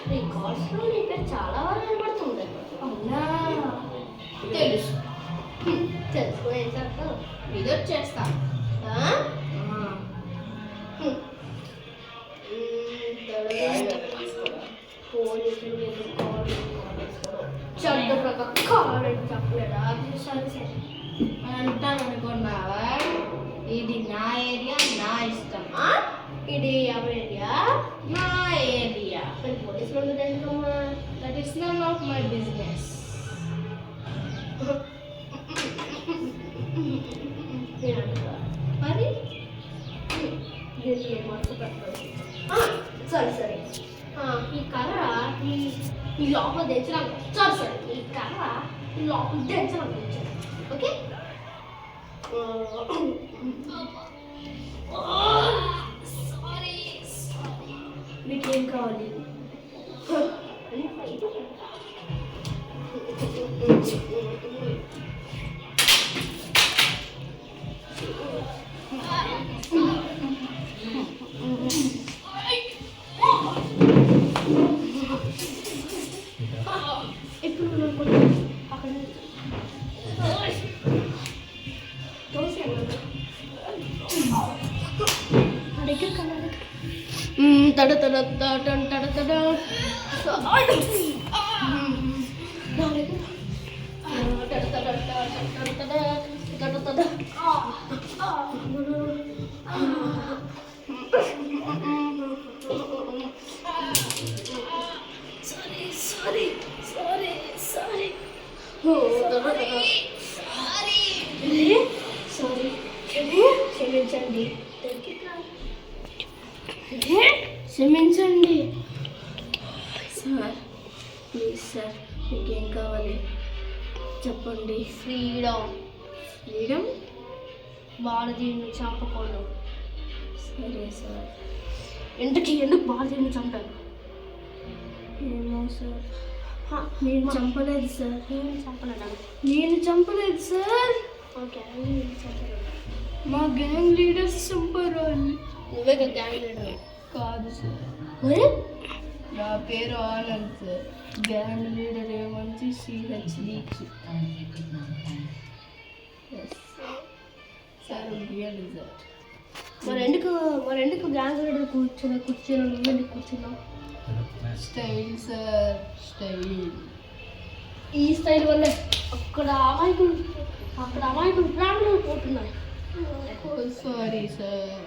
రికార్డ్స్లో నీ పేరు చాలా బాగా వినబడుతుంది. అవునా? తెలుసు. తెలుసుకుని ఏం చేస్తావు? ఇది చేస్తా. పోలీసులు చెడ్డ ప్రకారం కావాలని చెప్పలేదా? సరే సరే అంటాను అనుకున్నావా? ఇది నా ఏరియా, నా ఇష్టం. ఇది ఎవరి ఏరియా? నా ఏరియా. మరి పోలీసులు ఉండదేంటమ్మా? That is none of my business. మరి దీనికి ఏం మార్పు పెట్టలేదు. సరే సరే ఈ కర్ర ఈ లోపల తెచ్చడానికి సరే సరే ఈ కర్ర ఈ లోపల తెచ్చడానికి వచ్చాను. ఓకే మీకేం కావాలి? ఇప్పుడు అక్కడ తడ తడ తడ తడ తడ క్షమించండి క్షమించండి సార్. ప్లీజ్ సార్, మీకేం కావాలి చెప్పండి. ఫ్రీడమ్ ఫ్రీడమ్ భారతీయుని చంపకూడదు. సరే సార్. ఎందుకు భారతీయుని చంపారు? ఏమో సార్, నేను చంపలేదు సార్. నేను చంపలేదు సార్. మా గ్యాంగ్ లీడర్స్ చంపారు. నువ్వే గ్యాంగ్ లీడర్? కాదు సార్, మరి నా పేరు ఆనంద్ సార్. గ్యాంగ్ లీడర్ ఏమంచి సిహెచ్డి సార్. Real sir. మరెందుకు గ్యాంగ్ లీడర్ కూర్చున్నావు? నువ్వెందుకు కూర్చున్నావు? Style sir, style. ఈ స్టైల్ వల్ల అక్కడ అమాయకులు ప్రాణాలు పోతున్నాయి. Sorry sir.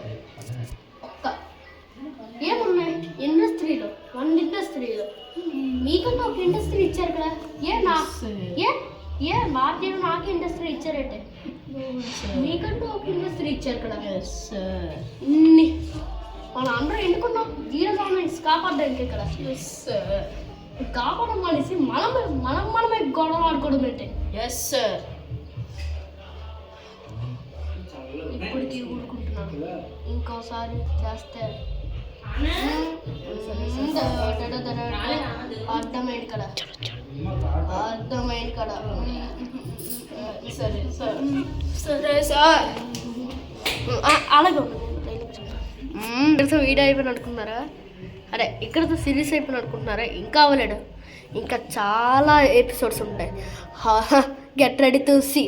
ఏమున్నాయి ఇండస్ట్రీలో? మీకంటే ఒక ఇండస్ట్రీ ఇచ్చారు కదా. భారతీయులు నాకు ఇండస్ట్రీ ఇచ్చారంటే మీకంటూ ఒక ఇండస్ట్రీ ఇచ్చారు కదా. ఇన్ని మన అందరూ ఎన్నుకున్నాం జీరో కాపాడడానికి ఇక్కడ. కాపాడడం అనేసి మనమే గొడవ ఆడుకోవడం అంటే. Yes sir. ఇప్పటికీ ఊరుకుంటున్నాను, ఇంకోసారి చేస్తే అర్థమైంది కదా. సరే సార్. సరే సార్. అలాగే వీడియో అయిపోయిన అనుకుంటున్నారా? అరే ఇక్కడతో సిరీస్ అయిపోయిన అనుకుంటున్నారా? ఇంకా అవ్వలేడు, ఇంకా చాలా ఎపిసోడ్స్ ఉంటాయి. Get ready to see.